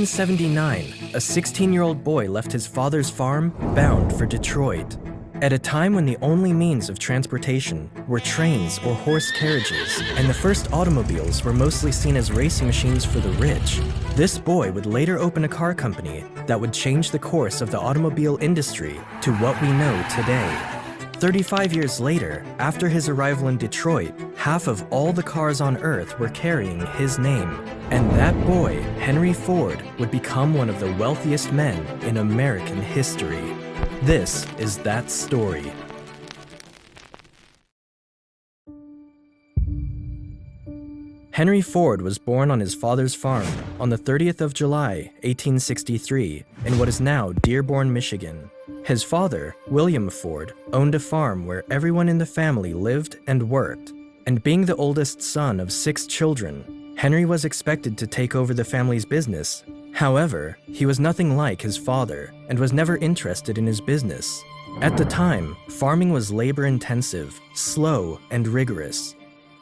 1979, a 16-year-old boy left his father's farm bound for Detroit. At a time when the only means of transportation were trains or horse carriages, and the first automobiles were mostly seen as racing machines for the rich, this boy would later open a car company that would change the course of the automobile industry to what we know today. 35 years later, after his arrival in Detroit, half of all the cars on Earth were carrying his name. And that boy, Henry Ford, would become one of the wealthiest men in American history. This is that story. Henry Ford was born on his father's farm on the 30th of July, 1863, in what is now Dearborn, Michigan. His father, William Ford, owned a farm where everyone in the family lived and worked. And being the oldest son of 6 children, Henry was expected to take over the family's business. However, he was nothing like his father and was never interested in his business. At the time, farming was labor-intensive, slow, and rigorous.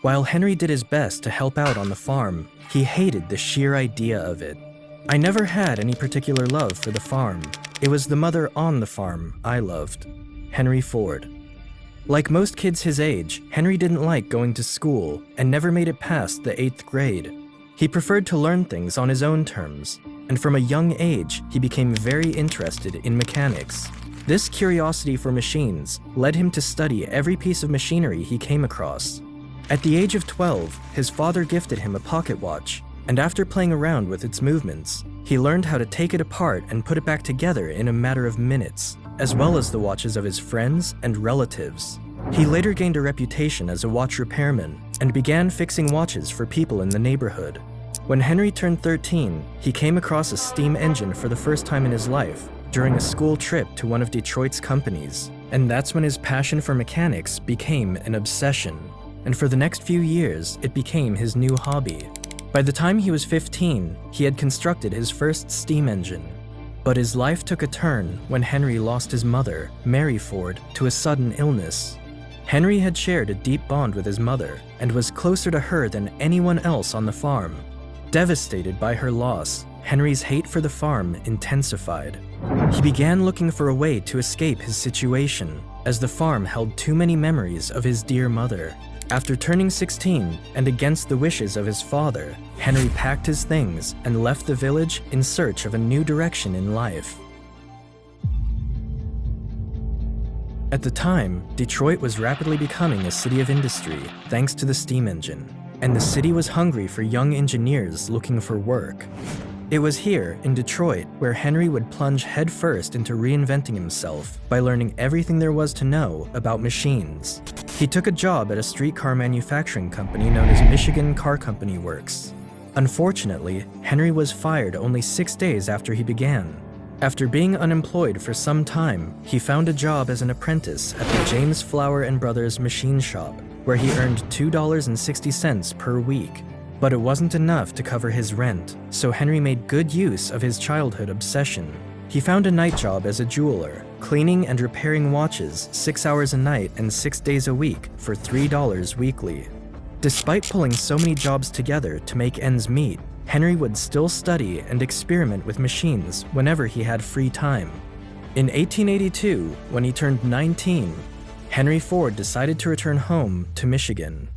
While Henry did his best to help out on the farm, he hated the sheer idea of it. "I never had any particular love for the farm. It was the mother on the farm I loved." Henry Ford. Like most kids his age, Henry didn't like going to school and never made it past the 8th grade. He preferred to learn things on his own terms, and from a young age, he became very interested in mechanics. This curiosity for machines led him to study every piece of machinery he came across. At the age of 12, his father gifted him a pocket watch, and after playing around with its movements, he learned how to take it apart and put it back together in a matter of minutes, as well as the watches of his friends and relatives. He later gained a reputation as a watch repairman and began fixing watches for people in the neighborhood. When Henry turned 13, he came across a steam engine for the first time in his life during a school trip to one of Detroit's companies, and that's when his passion for mechanics became an obsession. And for the next few years, it became his new hobby. By the time he was 15, he had constructed his first steam engine. But his life took a turn when Henry lost his mother, Mary Ford, to a sudden illness. Henry had shared a deep bond with his mother and was closer to her than anyone else on the farm. Devastated by her loss, Henry's hate for the farm intensified. He began looking for a way to escape his situation, as the farm held too many memories of his dear mother. After turning 16, and against the wishes of his father, Henry packed his things and left the village in search of a new direction in life. At the time, Detroit was rapidly becoming a city of industry thanks to the steam engine, and the city was hungry for young engineers looking for work. It was here, in Detroit, where Henry would plunge headfirst into reinventing himself by learning everything there was to know about machines. He took a job at a streetcar manufacturing company known as Michigan Car Company Works. Unfortunately, Henry was fired only 6 days after he began. After being unemployed for some time, he found a job as an apprentice at the James Flower & Brothers machine shop, where he earned $2.60 per week. But it wasn't enough to cover his rent, so Henry made good use of his childhood obsession. He found a night job as a jeweler, cleaning and repairing watches 6 hours a night and 6 days a week for $3 weekly. Despite pulling so many jobs together to make ends meet, Henry would still study and experiment with machines whenever he had free time. In 1882, when he turned 19, Henry Ford decided to return home to Michigan.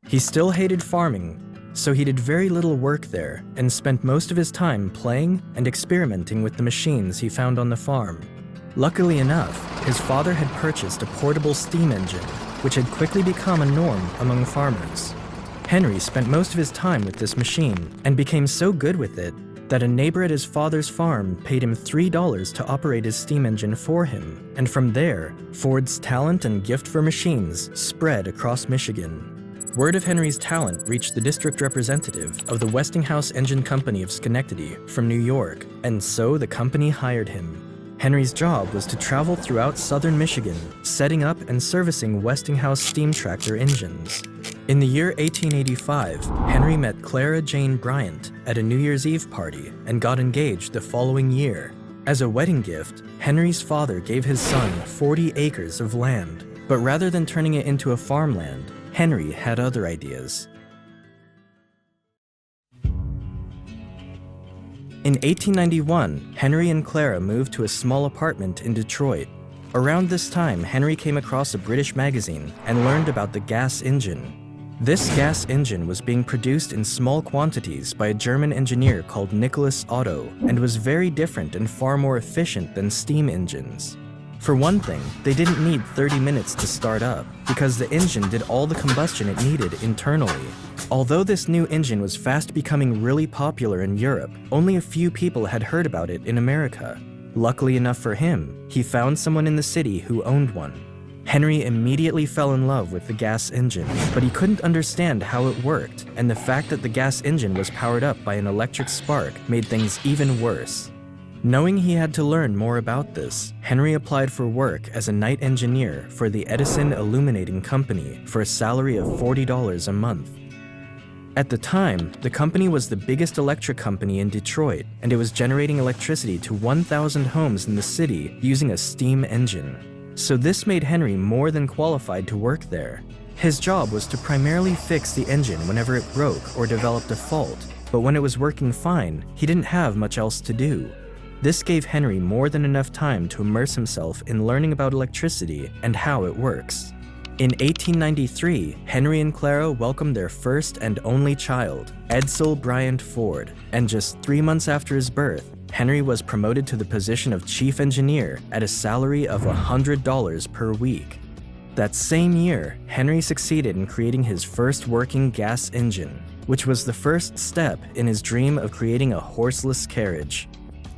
He still hated farming, so he did very little work there and spent most of his time playing and experimenting with the machines he found on the farm. Luckily enough, his father had purchased a portable steam engine, which had quickly become a norm among farmers. Henry spent most of his time with this machine and became so good with it that a neighbor at his father's farm paid him $3 to operate his steam engine for him, and from there, Ford's talent and gift for machines spread across Michigan. Word of Henry's talent reached the district representative of the Westinghouse Engine Company of Schenectady from New York, and so the company hired him. Henry's job was to travel throughout southern Michigan, setting up and servicing Westinghouse steam tractor engines. In the year 1885, Henry met Clara Jane Bryant at a New Year's Eve party and got engaged the following year. As a wedding gift, Henry's father gave his son 40 acres of land, but rather than turning it into a farmland, Henry had other ideas. In 1891, Henry and Clara moved to a small apartment in Detroit. Around this time, Henry came across a British magazine and learned about the gas engine. This gas engine was being produced in small quantities by a German engineer called Nicholas Otto and was very different and far more efficient than steam engines. For one thing, they didn't need 30 minutes to start up because the engine did all the combustion it needed internally. Although this new engine was fast becoming really popular in Europe, only a few people had heard about it in America. Luckily enough for him, he found someone in the city who owned one. Henry immediately fell in love with the gas engine, but he couldn't understand how it worked, and the fact that the gas engine was powered up by an electric spark made things even worse. Knowing he had to learn more about this, Henry applied for work as a night engineer for the Edison Illuminating Company for a salary of $40 a month. At the time, the company was the biggest electric company in Detroit, and it was generating electricity to 1,000 homes in the city using a steam engine. So this made Henry more than qualified to work there. His job was to primarily fix the engine whenever it broke or developed a fault, but when it was working fine, he didn't have much else to do. This gave Henry more than enough time to immerse himself in learning about electricity and how it works. In 1893, Henry and Clara welcomed their first and only child, Edsel Bryant Ford, and just 3 months after his birth, Henry was promoted to the position of chief engineer at a salary of $100 per week. That same year, Henry succeeded in creating his first working gas engine, which was the first step in his dream of creating a horseless carriage.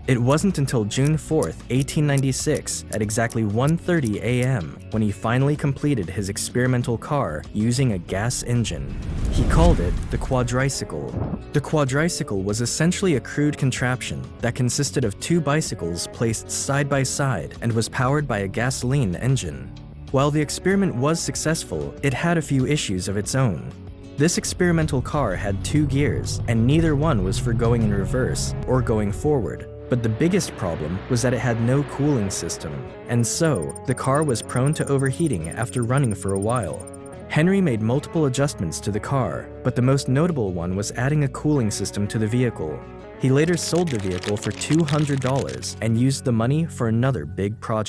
It wasn't until June 4th, 1896, at exactly 1:30 a.m., when he finally completed his experimental car using a gas engine. He called it the quadricycle. The quadricycle was essentially a crude contraption that consisted of 2 bicycles placed side by side and was powered by a gasoline engine. While the experiment was successful, it had a few issues of its own. This experimental car had 2 gears, and neither one was for going in reverse or going forward. But the biggest problem was that it had no cooling system, and so the car was prone to overheating after running for a while. Henry made multiple adjustments to the car, but the most notable one was adding a cooling system to the vehicle. He later sold the vehicle for $200 and used the money for another big project.